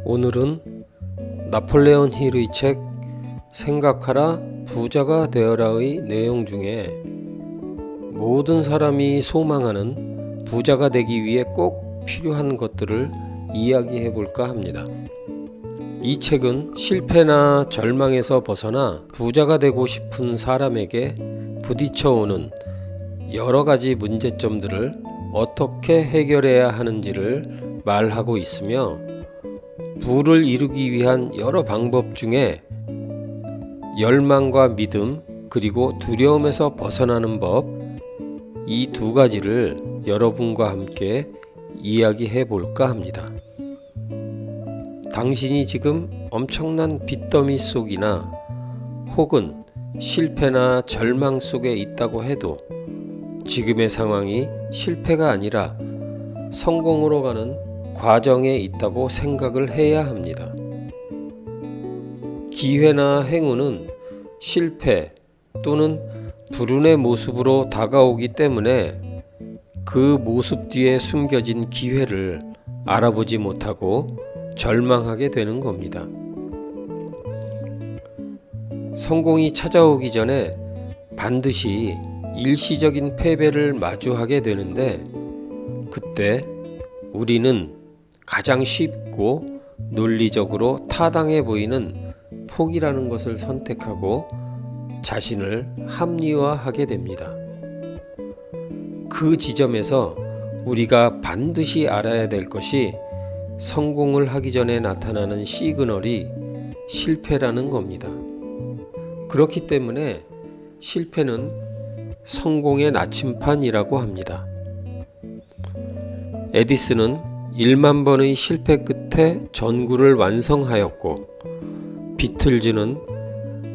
오늘은 나폴레온 힐의 책 생각하라 부자가 되어라의 내용 중에 모든 사람이 소망하는 부자가 되기 위해 꼭 필요한 것들을 이야기해 볼까 합니다. 이 책은 실패나 절망에서 벗어나 부자가 되고 싶은 사람에게 부딪혀오는 여러 가지 문제점들을 어떻게 해결해야 하는지를 말하고 있으며, 부를 이루기 위한 여러 방법 중에 열망과 믿음 그리고 두려움에서 벗어나는 법, 이 두 가지를 여러분과 함께 이야기해 볼까 합니다. 당신이 지금 엄청난 빚더미 속이나 혹은 실패나 절망 속에 있다고 해도 지금의 상황이 실패가 아니라 성공으로 가는 과정에 있다고 생각을 해야 합니다. 기회나 행운은 실패 또는 불운의 모습으로 다가오기 때문에 그 모습 뒤에 숨겨진 기회를 알아보지 못하고 절망하게 되는 겁니다. 성공이 찾아오기 전에 반드시 일시적인 패배를 마주하게 되는데, 그때 우리는 가장 쉽고 논리적으로 타당해 보이는 포기라는 것을 선택하고 자신을 합리화하게 됩니다. 그 지점에서 우리가 반드시 알아야 될 것이, 성공을 하기 전에 나타나는 시그널이 실패라는 겁니다. 그렇기 때문에 실패는 성공의 나침판이라고 합니다. 에디슨은 1만 번의 실패 끝에 전구를 완성하였고, 비틀즈는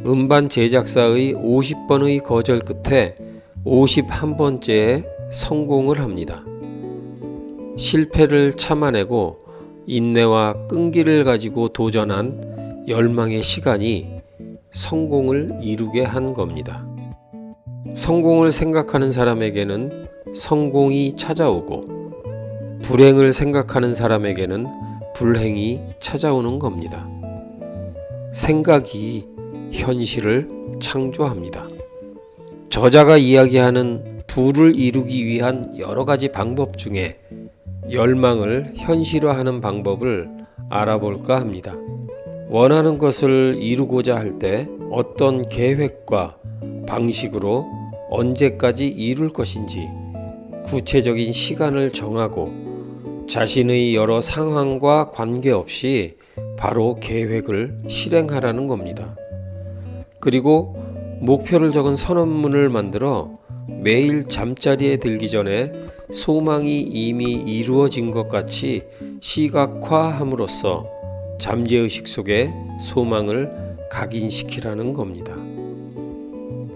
음반 제작사의 50번의 거절 끝에 51번째에 성공을 합니다. 실패를 참아내고 인내와 끈기를 가지고 도전한 열망의 시간이 성공을 이루게 한 겁니다. 성공을 생각하는 사람에게는 성공이 찾아오고, 불행을 생각하는 사람에게는 불행이 찾아오는 겁니다. 생각이 현실을 창조합니다. 저자가 이야기하는 부를 이루기 위한 여러 가지 방법 중에 열망을 현실화하는 방법을 알아볼까 합니다. 원하는 것을 이루고자 할 때 어떤 계획과 방식으로 언제까지 이룰 것인지 구체적인 시간을 정하고, 자신의 여러 상황과 관계없이 바로 계획을 실행하라는 겁니다. 그리고 목표를 적은 선언문을 만들어 매일 잠자리에 들기 전에 소망이 이미 이루어진 것 같이 시각화함으로써 잠재의식 속에 소망을 각인시키라는 겁니다.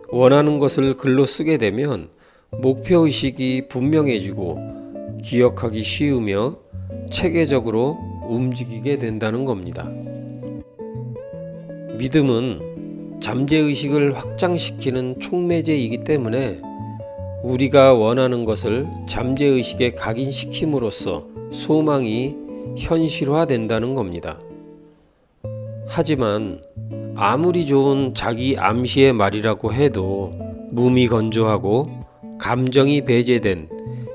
원하는 것을 글로 쓰게 되면 목표의식이 분명해지고 기억하기 쉬우며 체계적으로 움직이게 된다는 겁니다. 믿음은 잠재의식을 확장시키는 촉매제이기 때문에 우리가 원하는 것을 잠재의식에 각인시킴으로써 소망이 현실화된다는 겁니다. 하지만 아무리 좋은 자기 암시의 말이라고 해도 무미건조하고 감정이 배제된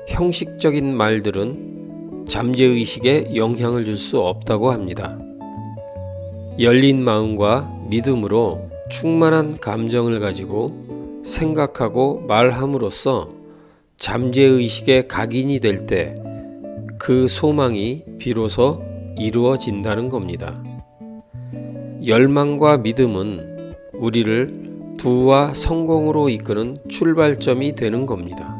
형식적인 말들은 잠재의식에 영향을 줄 수 없다고 합니다. 열린 마음과 믿음으로 충만한 감정을 가지고 생각하고 말함으로써 잠재의식에 각인이 될 때 그 소망이 비로소 이루어진다는 겁니다. 열망과 믿음은 우리를 부와 성공으로 이끄는 출발점이 되는 겁니다.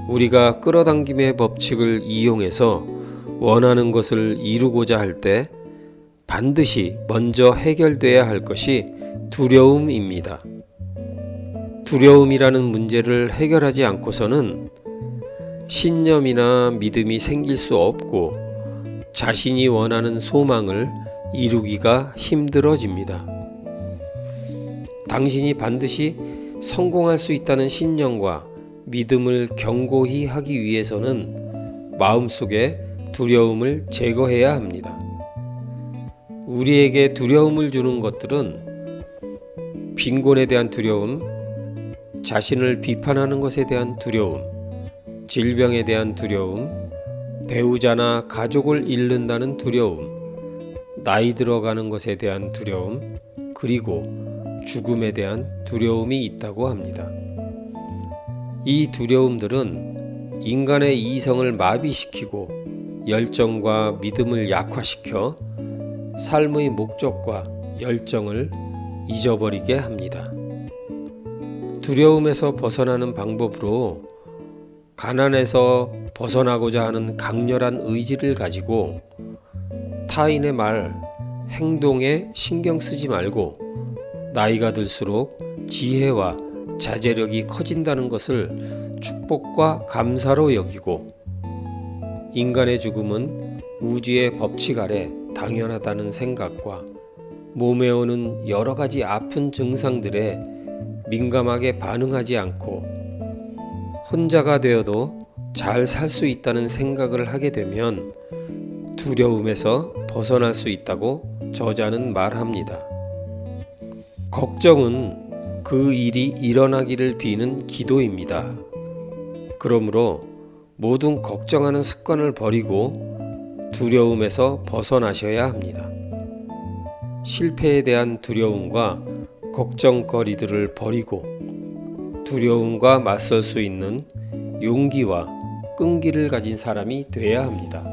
우리가 끌어당김의 법칙을 이용해서 원하는 것을 이루고자 할 때 반드시 먼저 해결돼야 할 것이 두려움입니다. 두려움이라는 문제를 해결하지 않고서는 신념이나 믿음이 생길 수 없고 자신이 원하는 소망을 이루기가 힘들어집니다. 당신이 반드시 성공할 수 있다는 신념과 믿음을 견고히 하기 위해서는 마음속에 두려움을 제거해야 합니다. 우리에게 두려움을 주는 것들은 빈곤에 대한 두려움, 자신을 비판하는 것에 대한 두려움, 질병에 대한 두려움, 배우자나 가족을 잃는다는 두려움, 나이 들어가는 것에 대한 두려움, 그리고 죽음에 대한 두려움이 있다고 합니다. 이 두려움들은 인간의 이성을 마비시키고 열정과 믿음을 약화시켜 삶의 목적과 열정을 잊어버리게 합니다. 두려움에서 벗어나는 방법으로 가난에서 벗어나고자 하는 강렬한 의지를 가지고 타인의 말, 행동에 신경 쓰지 말고 나이가 들수록 지혜와 자제력이 커진다는 것을 축복과 감사로 여기고 인간의 죽음은 우주의 법칙 아래 당연하다는 생각과 몸에 오는 여러 가지 아픈 증상들에 민감하게 반응하지 않고 혼자가 되어도 잘 살 수 있다는 생각을 하게 되면 두려움에서 벗어날 수 있다고 저자는 말합니다. 걱정은 그 일이 일어나기를 비는 기도입니다. 그러므로 모든 걱정하는 습관을 버리고 두려움에서 벗어나셔야 합니다. 실패에 대한 두려움과 걱정거리들을 버리고 두려움과 맞설 수 있는 용기와 끈기를 가진 사람이 되어야 합니다.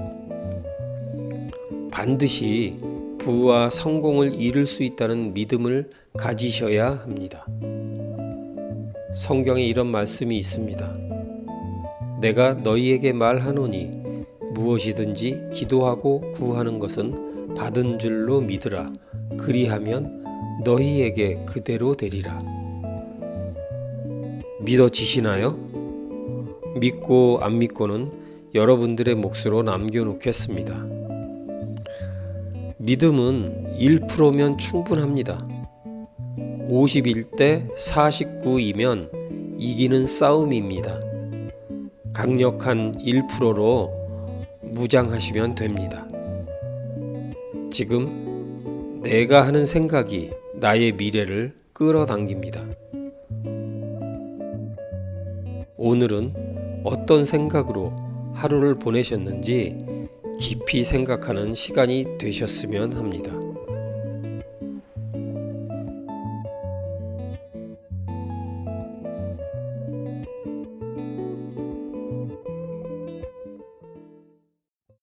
반드시 부와 성공을 이룰 수 있다는 믿음을 가지셔야 합니다. 성경에 이런 말씀이 있습니다. 내가 너희에게 말하노니 무엇이든지 기도하고 구하는 것은 받은 줄로 믿으라. 그리하면 너희에게 그대로 되리라. 믿어지시나요? 믿고 안 믿고는 여러분들의 몫으로 남겨놓겠습니다. 믿음은 1%면 충분합니다. 51대 49이면 이기는 싸움입니다. 강력한 1%로 무장하시면 됩니다. 지금 내가 하는 생각이 나의 미래를 끌어당깁니다. 오늘은 어떤 생각으로 하루를 보내셨는지 깊이 생각하는 시간이 되셨으면 합니다.